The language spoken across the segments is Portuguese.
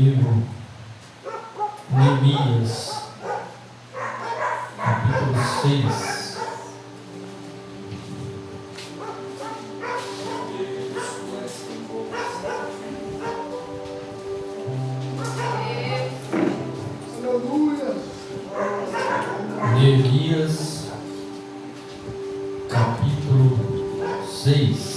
comigo Neemias, capítulo 6. Neemias, capítulo 6.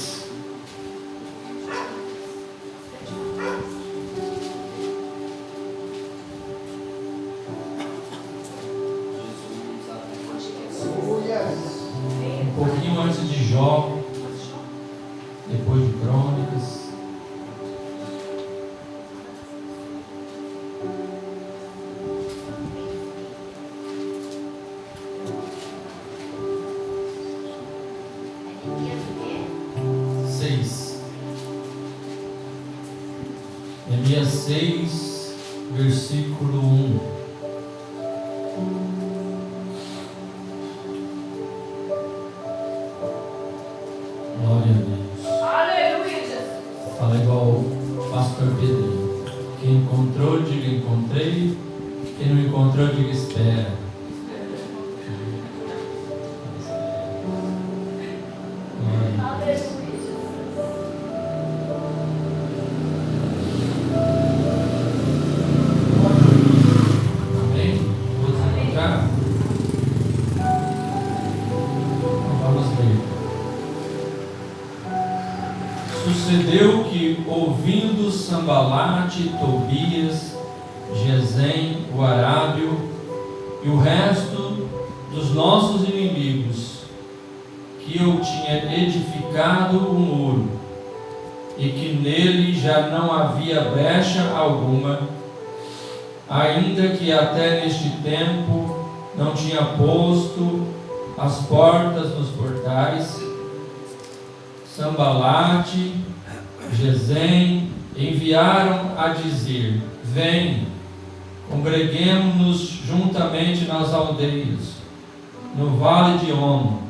Um pouquinho antes de Jó, depois de Crônicas. Neemias 6, versículo 1. Glória a Deus. Aleluia, Jesus. Fala igual o pastor Pedrinho. Quem encontrou, diga encontrei. Quem não encontrou, diga espera. Sucedeu que, ouvindo Sambalate, Tobias, Gesem, o Arábio e o resto dos nossos inimigos, que eu tinha edificado o muro e que nele já não havia brecha alguma, ainda que até neste tempo não tinha posto as portas nos portais, Sambalate, Gesem enviaram a dizer: vem, congreguemo-nos juntamente nas aldeias, no vale de Ono.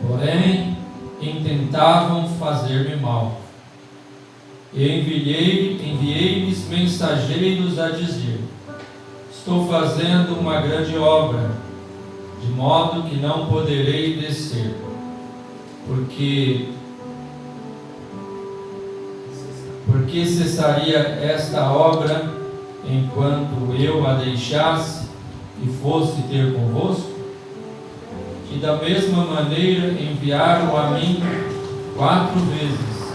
Porém, intentavam fazer-me mal. E enviei-lhes mensageiros a dizer: estou fazendo uma grande obra, de modo que não poderei descer, porque cessaria esta obra enquanto eu a deixasse e fosse ter convosco? E da mesma maneira enviaram a mim 4 vezes,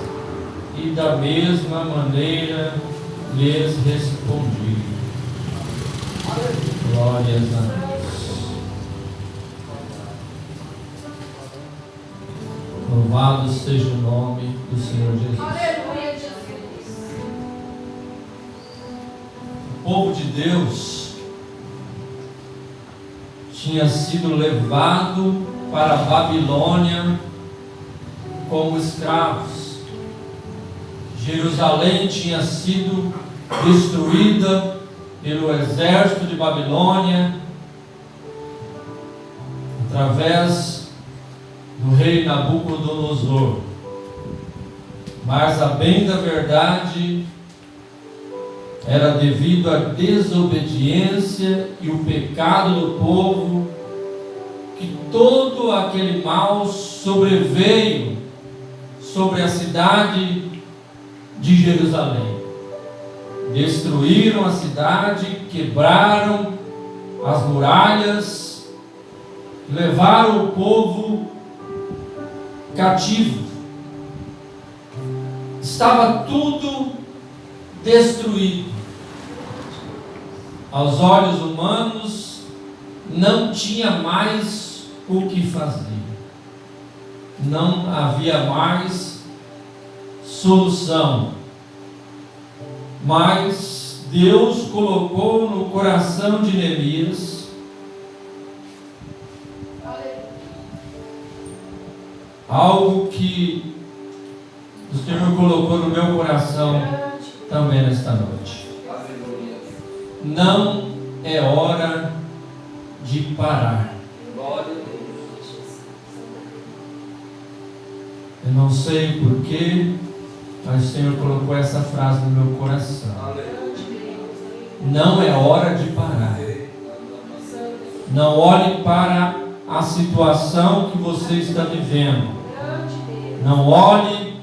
e da mesma maneira lhes respondi. Glórias a Deus. Louvado seja o nome do Senhor Jesus. Aleluia, Jesus. O povo de Deus tinha sido levado para a Babilônia como escravos. Jerusalém tinha sido destruída pelo exército de Babilônia através do rei Nabucodonosor. Mas a bem da verdade era devido à desobediência e o pecado do povo que todo aquele mal sobreveio sobre a cidade de Jerusalém. Destruíram a cidade, quebraram as muralhas, levaram o povo cativo. Estava tudo destruído. Aos olhos humanos, não tinha mais o que fazer. Não havia mais solução. Mas Deus colocou no coração de Neemias algo que o Senhor colocou no meu coração também nesta noite. Não é hora de parar. Eu não sei porquê, mas o Senhor colocou essa frase no meu coração. não é hora de parar. Não olhe para a situação que você está vivendo. Não olhe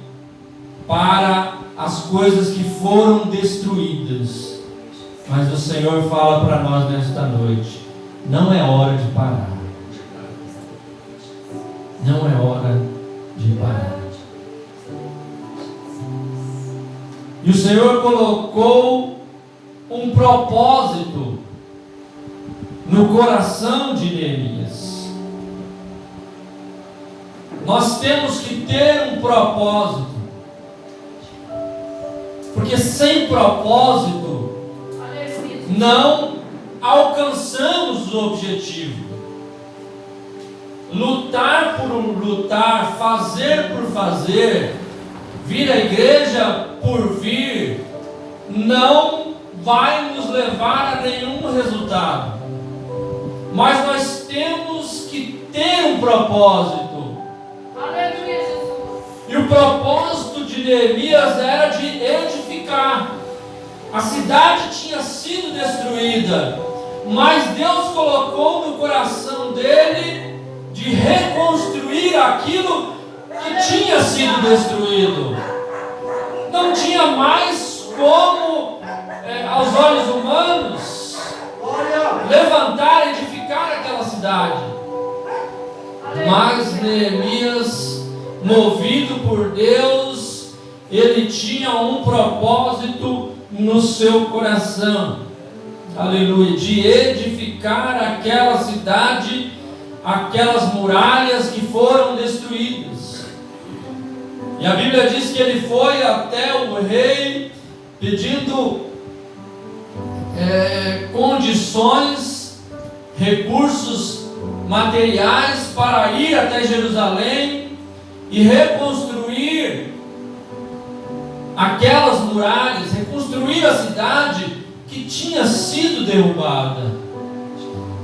para as coisas que foram destruídas. Mas o Senhor fala para nós nesta noite: não é hora de parar. Não é hora de parar. E o Senhor colocou um propósito no coração de Neemias. Nós temos que ter um propósito, porque sem propósito não alcançamos o objetivo. Lutar por lutar, fazer por fazer, vir à igreja por vir, não vai nos levar a nenhum resultado. Mas nós temos que ter um propósito. Aleluia, Jesus. E o propósito de Neemias era de edificar. A cidade tinha sido destruída, mas Deus colocou no coração dele de reconstruir aquilo que tinha sido destruído. Não tinha mais como, aos olhos humanos, levantar, edificar aquela cidade. Mas Neemias, movido por Deus, ele tinha um propósito no seu coração, aleluia, de edificar aquela cidade, aquelas muralhas que foram destruídas. E a Bíblia diz que ele foi até o rei pedindo condições, recursos materiais para ir até Jerusalém e reconstruir aquelas muralhas, reconstruir a cidade que tinha sido derrubada.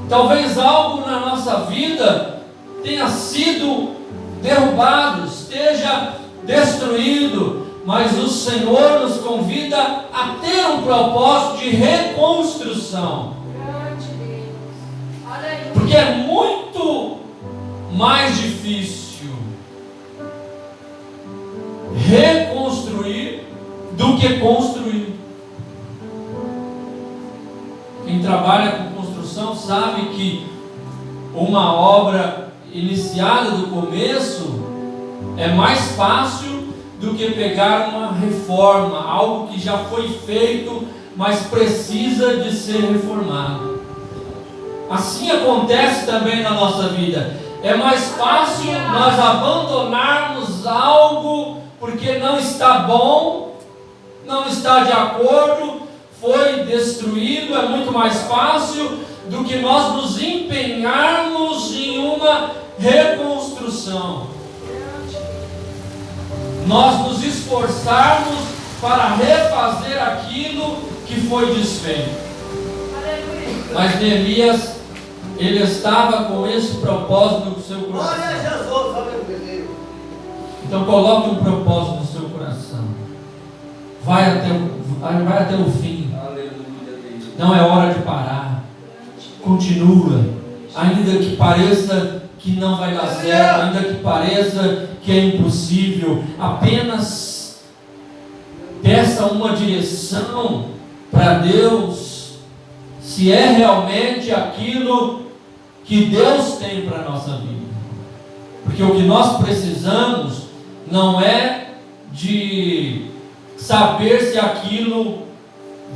Talvez algo na nossa vida tenha sido derrubado, esteja destruído, mas o Senhor nos convida a ter um propósito de reconstrução. Porque é muito mais difícil reconstruir do que construir. Quem trabalha com construção sabe que uma obra iniciada do começo é mais fácil do que pegar uma reforma, algo que já foi feito, mas precisa de ser reformado. Assim acontece também na nossa vida. É mais fácil nós abandonarmos algo porque não está bom, não está de acordo, foi destruído. É muito mais fácil do que nós nos empenharmos em uma reconstrução. Nós nos esforçarmos para refazer aquilo que foi desfeito. Mas Neemias, ele estava com esse propósito no seu coração. Então coloque um propósito no seu coração. Vai até o fim. Não é hora de parar. Continua. Ainda que pareça que não vai dar certo, ainda que pareça que é impossível, apenas peça uma direção para Deus, se é realmente aquilo que Deus tem para a nossa vida. Porque o que nós precisamos não é de saber se aquilo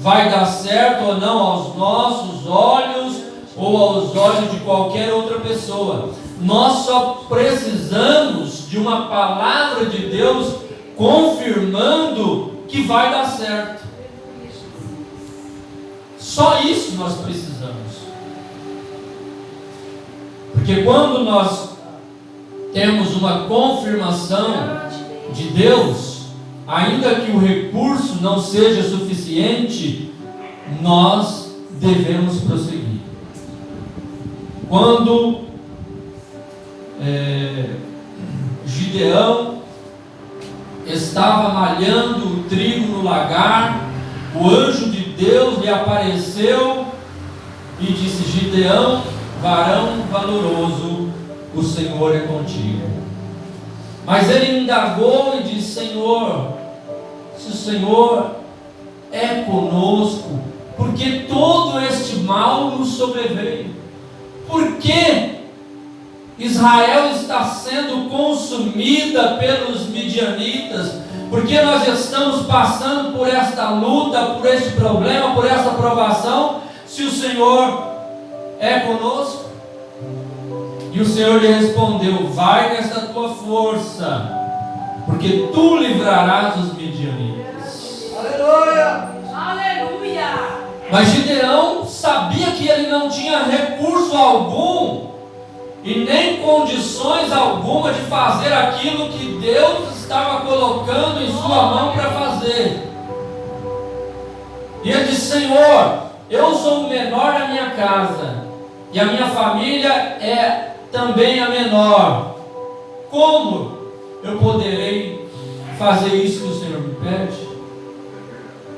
vai dar certo ou não aos nossos olhos ou aos olhos de qualquer outra pessoa. Nós só precisamos de uma palavra de Deus confirmando que vai dar certo. Só isso nós precisamos. Porque quando nós temos uma confirmação de Deus, ainda que o recurso não seja suficiente, nós devemos prosseguir. Quando Gideão estava malhando o trigo no lagar, o anjo de Deus lhe apareceu e disse: Gideão, varão valoroso, o Senhor é contigo. Mas ele indagou e disse: Senhor, se o Senhor é conosco, por que todo este mal nos sobreveio? Por que Israel está sendo consumida pelos midianitas? Porque nós estamos passando por esta luta, por este problema, por essa provação, se o Senhor é conosco? E o Senhor lhe respondeu: vai nesta tua força, porque tu livrarás os midianitas. Aleluia! Aleluia! Mas Gideão sabia que ele não tinha recurso algum e nem condições alguma de fazer aquilo que Deus estava colocando em sua mão para fazer. E ele disse: Senhor, eu sou o menor da minha casa e a minha família é também a menor. Como eu poderei fazer isso que o Senhor me pede?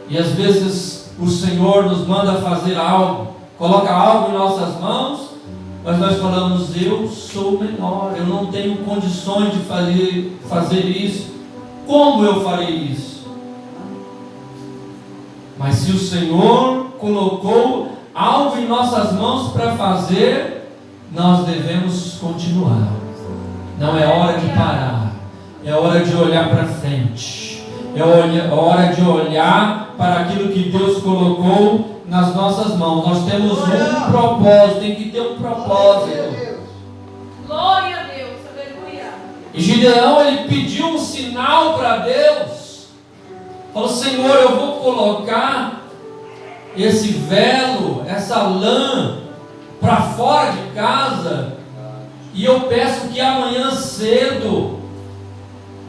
E às vezes o Senhor nos manda fazer algo, coloca algo em nossas mãos, mas nós falamos: eu sou o menor, eu não tenho condições de fazer isso. Como eu farei isso? Mas se o Senhor colocou algo em nossas mãos para fazer, nós devemos continuar. Não é hora de parar, é hora de olhar para frente, é hora de olhar para aquilo que Deus colocou nas nossas mãos. Nós temos um propósito, tem que ter um propósito. Glória a Deus, aleluia. E Gideão, ele pediu um sinal para Deus. Falou: Senhor, eu vou colocar esse velo, essa lã para fora de casa, e eu peço que amanhã cedo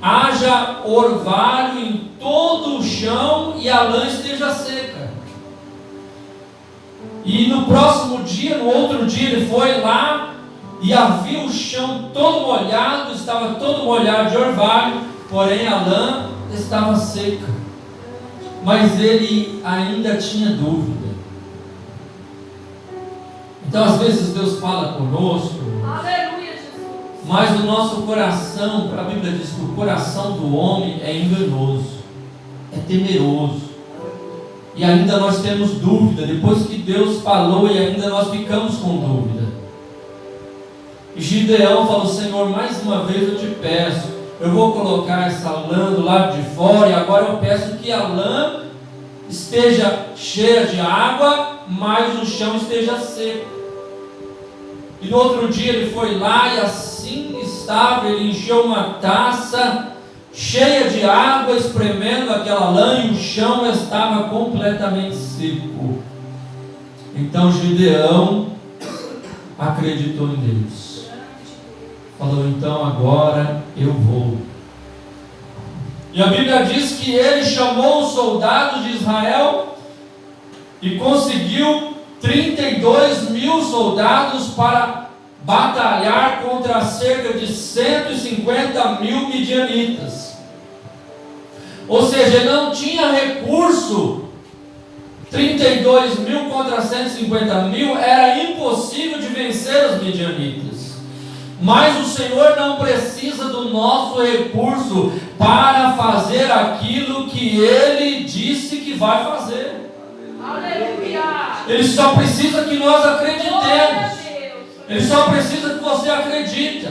haja orvalho em todo o chão e a lã esteja seca. E no próximo dia, no outro dia, ele foi lá e havia o chão todo molhado, estava todo molhado de orvalho, porém a lã estava seca. Mas ele ainda tinha dúvida. Então às vezes Deus fala conosco, Aleluia, Jesus. mas o nosso coração, a Bíblia diz que o coração do homem é enganoso, é temeroso, e ainda nós temos dúvida, depois que Deus falou, e ainda nós ficamos com dúvida. E Gideão falou: Senhor, mais uma vez eu te peço, eu vou colocar essa lã do lado de fora, e agora eu peço que a lã esteja cheia de água, mas o chão esteja seco. E no outro dia ele foi lá, e assim estava, ele encheu uma taça cheia de água, espremendo aquela lã, e o chão estava completamente seco. Então Gideão acreditou em Deus. Falou: então agora eu vou. E a Bíblia diz que ele chamou os soldados de Israel e conseguiu 32 mil soldados para batalhar contra cerca de 150 mil midianitas. Ou seja, ele não tinha recurso. 32 mil contra 150 mil, era impossível de vencer os midianitas. Mas o Senhor não precisa do nosso recurso para fazer aquilo que Ele disse que vai fazer. Aleluia. Ele só precisa que nós Glória a acreditemos. Deus. Ele só precisa que você acredite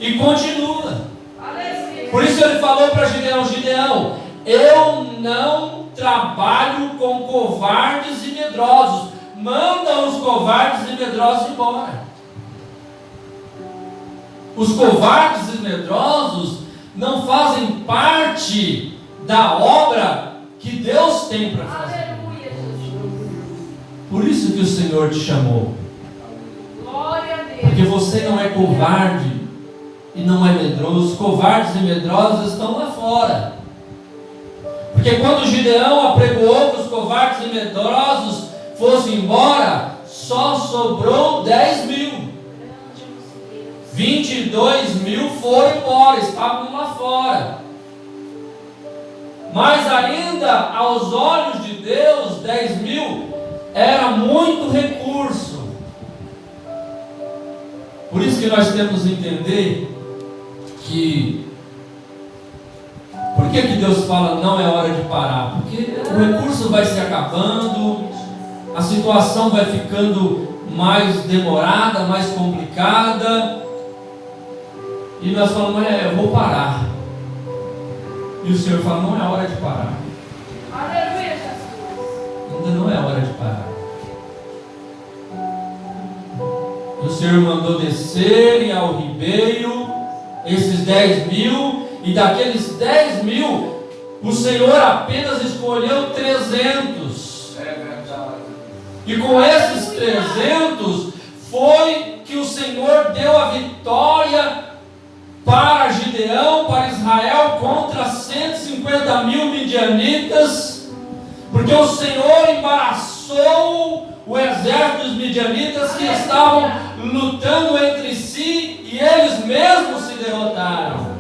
e continua. Aleluia. Por isso ele falou para Gideão: Gideão, eu não trabalho com covardes e medrosos. Manda os covardes e medrosos embora. Os covardes e medrosos não fazem parte da obra que Deus tem para fazer. Aleluia, Jesus. Por isso que o Senhor te chamou. Glória a Deus. Porque você não é covarde e não é medroso. Os covardes e medrosos estão lá fora. Porque quando Gideão apregoou que os covardes e medrosos fossem embora, só sobrou 10 mil. 22 mil foram embora, estavam lá fora. Mas ainda aos olhos de Deus, 10.000 era muito recurso. Por isso que nós temos que entender que por que Deus fala não é hora de parar? Porque o recurso vai se acabando, a situação vai ficando mais demorada, mais complicada, e nós falamos, eu vou parar. E o Senhor fala, não é hora de parar. Aleluia, Jesus. Ainda não é hora de parar. O Senhor mandou descerem ao ribeiro esses 10.000, e daqueles 10.000, o Senhor apenas escolheu 300. É verdade. E com esses 300 foi que o Senhor deu a vitória para Gideão, para Israel, contra 150.000 midianitas, porque o Senhor embaraçou o exército dos midianitas que estavam lutando entre si, e eles mesmos se derrotaram.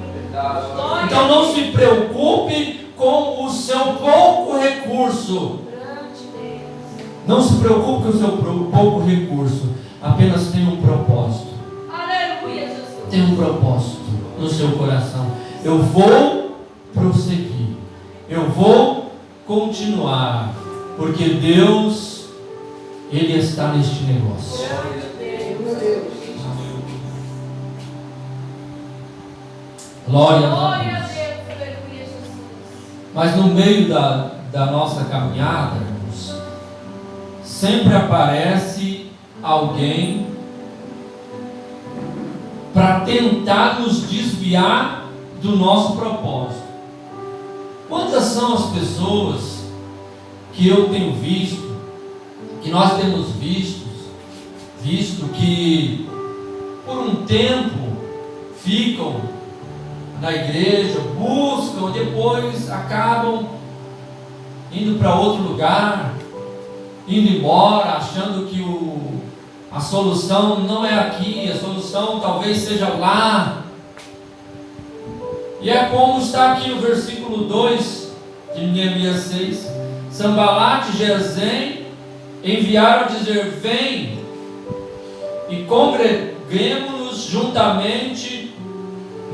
Então não se preocupe com o seu pouco recurso. Não se preocupe com o seu pouco recurso. Apenas tenha um propósito. Aleluia, Jesus. Tenha um propósito no seu coração. Eu vou prosseguir. Eu vou continuar. Porque Deus, Ele está neste negócio. Glória a Deus. Aleluia, Jesus. Mas no meio da nossa caminhada, irmãos, sempre aparece alguém para tentar nos desviar do nosso propósito. Quantas são as pessoas que eu tenho visto, que nós temos visto que por um tempo ficam na igreja, buscam, depois acabam indo para outro lugar, indo embora, achando que a solução não é aqui, a solução talvez seja lá. E é como está aqui no versículo 2 de Neemias 6: Sambalat e Gesem enviaram a dizer: vem e congreguemo-nos juntamente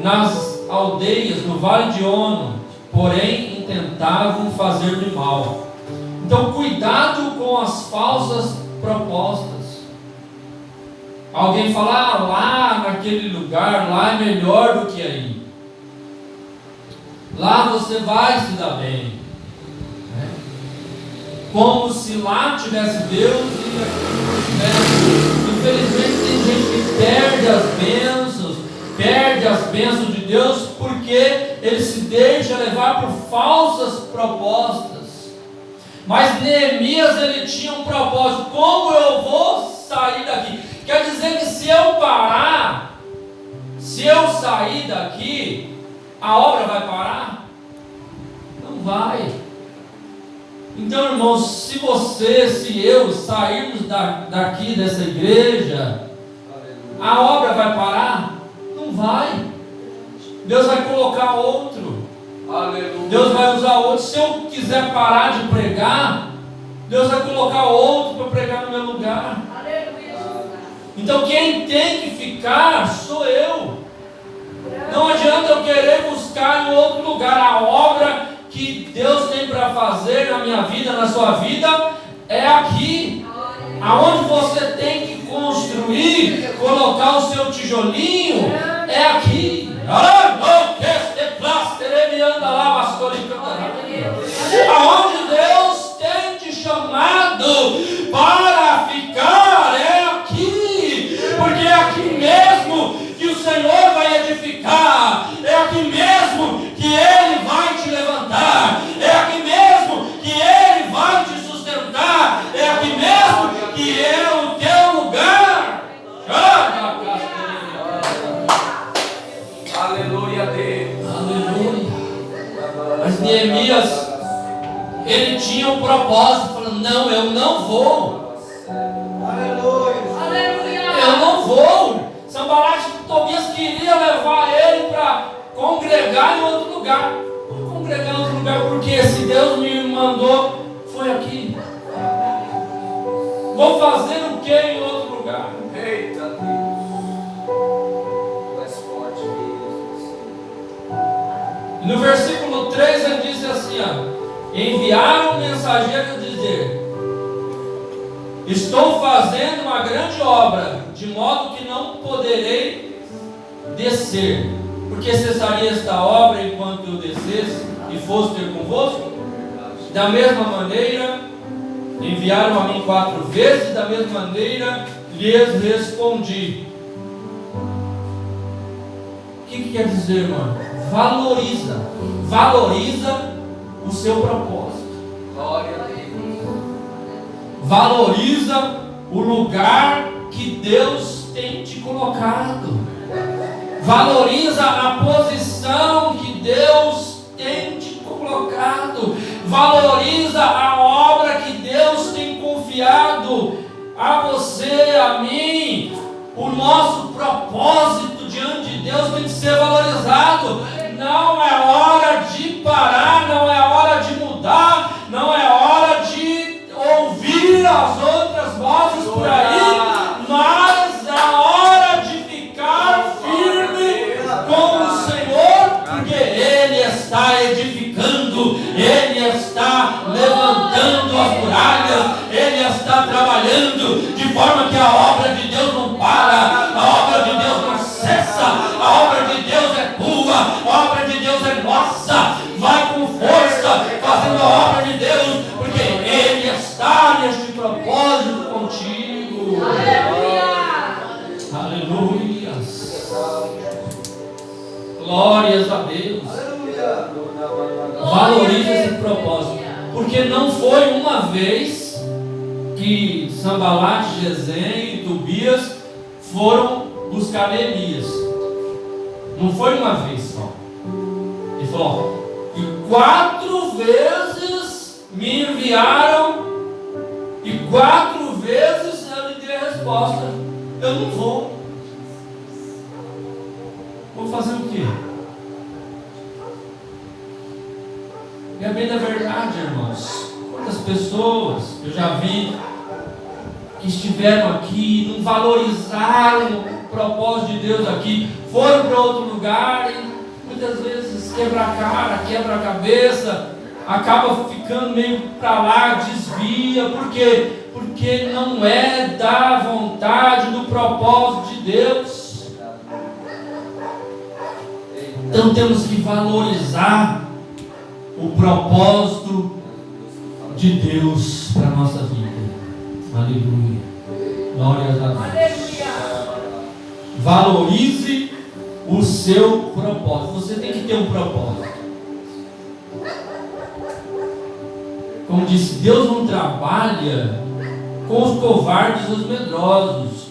nas aldeias, no vale de Ono, porém intentavam fazer-me mal. Então cuidado com as falsas propostas. Alguém fala, lá naquele lugar, lá é melhor do que aí. Lá você vai se dar bem. Né? Como se lá tivesse Deus e aqui não tivesse. Infelizmente tem gente que perde as bênçãos de Deus porque ele se deixa levar por falsas propostas. Mas Neemias, ele tinha um propósito: como eu vou sair daqui? Quer dizer que se eu parar, se eu sair daqui, a obra vai parar? Não vai. Então, irmãos, se você, se eu sairmos daqui dessa igreja, a obra vai parar? Não vai. Deus vai colocar outro. Aleluia. Deus vai usar outro. Se eu quiser parar de pregar, Deus vai colocar outro para pregar no meu lugar. Aleluia, Jesus. Então quem tem que ficar sou eu. Não adianta eu querer buscar em outro lugar. A obra que Deus tem para fazer na minha vida, na sua vida, é aqui. Aonde você tem que construir, colocar o seu tijolinho, é aqui. Aonde Deus tem te chamado para ficar, é aqui. Porque é aqui mesmo que o Senhor vai edificar. É aqui mesmo que Ele vai te levantar. É aqui mesmo que Ele vai te sustentar. É aqui mesmo que é o teu lugar. Aleluia, Deus. Aleluia. Mas Neemias, ele tinha um propósito, falando: não, eu não vou. Aleluia. Eu não vou. Sambalat e Tobias queria levar ele para congregar em outro lugar. Não pregar em outro lugar, porque se Deus me mandou, foi aqui. Vou fazer o que em outro lugar? Eita Deus. Mais forte mesmo. E no versículo 3 ele diz assim, ó, enviaram um mensageiro dizer: estou fazendo uma grande obra, de modo que não poderei descer, porque cessaria esta obra enquanto eu descesse e fosse ter convosco? Da mesma maneira, enviaram a mim 4 vezes, da mesma maneira lhes respondi. O que quer dizer, irmão? Valoriza o seu propósito. Glória a Deus. Valoriza o lugar que Deus tem te colocado. Valoriza a posição que Deus tem te colocado. Valoriza a obra que Deus tem confiado a você, a mim. O nosso propósito diante de Deus tem que ser valorizado. Não é hora de parar, não é hora de mudar, não é hora de ouvir as outras vozes por aí, mas é hora de ficar firme com o Senhor, porque Ele está edificando, Ele está levantando as muralhas, Ele está trabalhando de forma que a obra de Deus não para, a obra de Deus não cessa, a obra de Deus é tua, a obra de Deus é nossa. Vai com força fazendo a obra de Deus, porque Ele está neste propósito contigo. Aleluia. Glórias a Deus. Valorize esse propósito, porque não foi uma vez que Sambalat, Gesem e Tobias foram buscar Elias. Não foi uma vez só. Ele falou: e 4 vezes me enviaram, e 4 vezes eu lhe dei a resposta: eu não vou. Vou fazer o quê? E é bem da verdade, irmãos. Quantas pessoas eu já vi que estiveram aqui e não valorizaram o propósito de Deus aqui, foram para outro lugar e muitas vezes quebra a cara, quebra a cabeça, acaba ficando meio para lá, desvia. Por quê? Porque não é da vontade, do propósito de Deus. Então temos que valorizar o propósito de Deus para a nossa vida. Aleluia. Glórias a Deus. Valorize o seu propósito. Você tem que ter um propósito. Como disse, Deus não trabalha com os covardes e os medrosos,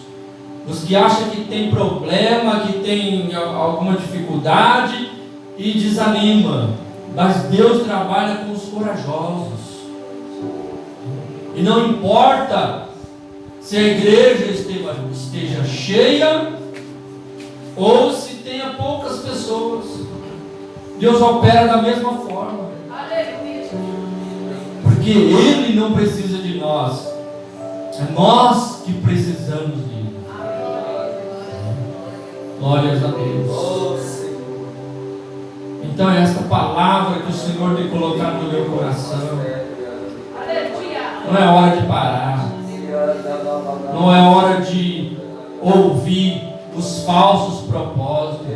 os que acham que tem problema, que tem alguma dificuldade e desanima. Mas Deus trabalha com os corajosos. E não importa se a igreja esteja cheia ou se tenha poucas pessoas, Deus opera da mesma forma. Porque Ele não precisa de nós, é nós que precisamos dele. Glórias a Deus. Então é esta palavra que o Senhor tem colocado no meu coração. Não é hora de parar, não é hora de ouvir os falsos propósitos,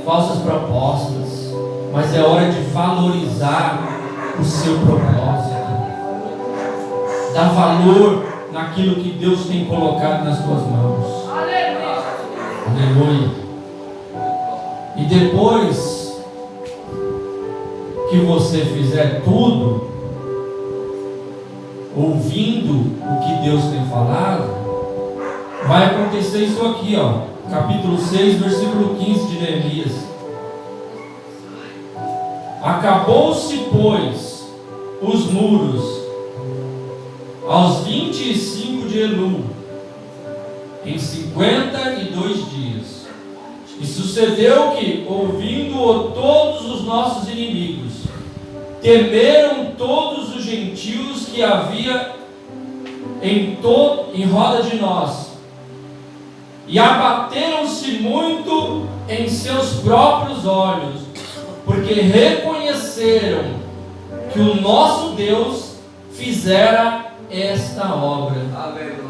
falsas propostas, mas é hora de valorizar o seu propósito, dar valor naquilo que Deus tem colocado nas tuas mãos. Aleluia. E depois que você fizer tudo, ouvindo o que Deus tem falado, vai acontecer isso aqui, ó, capítulo 6, versículo 15 de Neemias. Acabou-se, pois, os muros aos 25 de Elul, em 52 dias. E sucedeu que, ouvindo-o todos os os nossos inimigos. Temeram todos os gentios que havia em roda de nós, e abateram-se muito em seus próprios olhos, porque reconheceram que o nosso Deus fizera esta obra. Aleluia.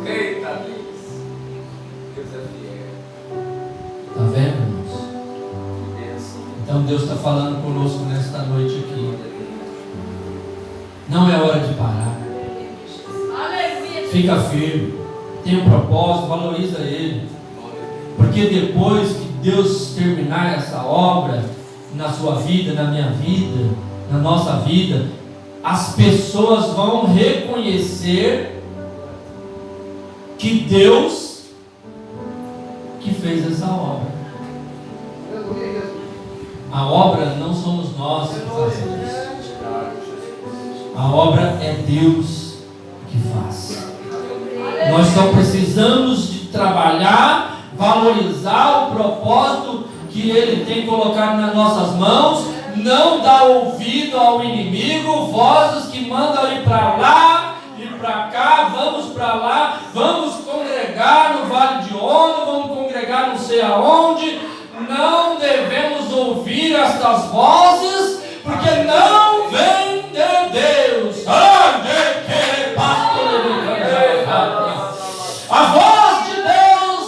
Eita Deus. Deus é fiel. Está vendo, irmãos? Que bênção. Então Deus está falando conosco nesta noite aqui. Não é hora de parar. Aleluia. Fica firme. Tem um propósito, valoriza ele. Porque depois que Deus terminar essa obra na sua vida, na minha vida, na nossa vida, as pessoas vão reconhecer que Deus que fez essa obra. A obra não somos nós que fazemos. A obra é Deus que faz. Nós só precisamos de trabalhar, valorizar o propósito que Ele tem colocado nas nossas mãos, não dar ouvido ao inimigo, vozes que mandam ir para lá, ir para cá, vamos para lá, vamos congregar no Vale de Ono, vamos congregar não sei aonde. Não devemos ouvir estas vozes, porque não vem de Deus. A voz de Deus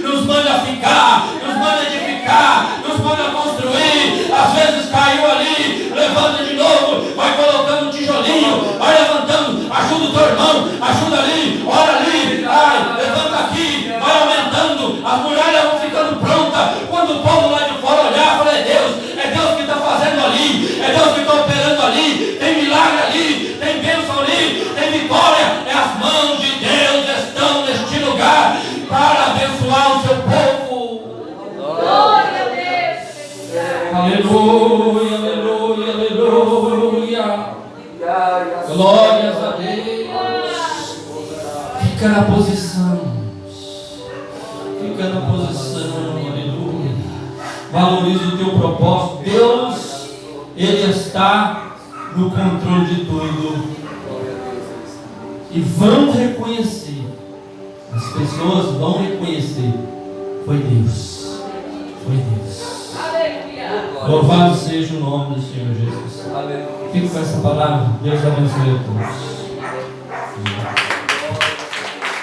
nos manda ficar, nos manda edificar, nos manda construir. Às vezes caiu ali, levanta de novo, vai colocando um tijolinho, vai levantando, ajuda o teu irmão, ajuda ali, ora ali, ai, levanta aqui, vai aumentando, as muralhas vão ficando prontas. Quando o povo lá de fora olhar, fala: é Deus que está fazendo ali, é Deus que está operando ali, tem milagre ali, tem bênção ali, tem vitória. As mãos de Deus estão neste lugar para abençoar o seu povo. Glória a Deus. Aleluia, aleluia, aleluia. Glórias a Deus. Fica na posição. Fica na posição, aleluia. Valoriza o teu propósito. Deus, Ele está no controle de tudo. E vão reconhecer. As pessoas vão reconhecer. Foi Deus. Foi Deus. Aleluia. Louvado seja o nome do Senhor Jesus. Aleluia. Fico com essa palavra. Deus abençoe a todos.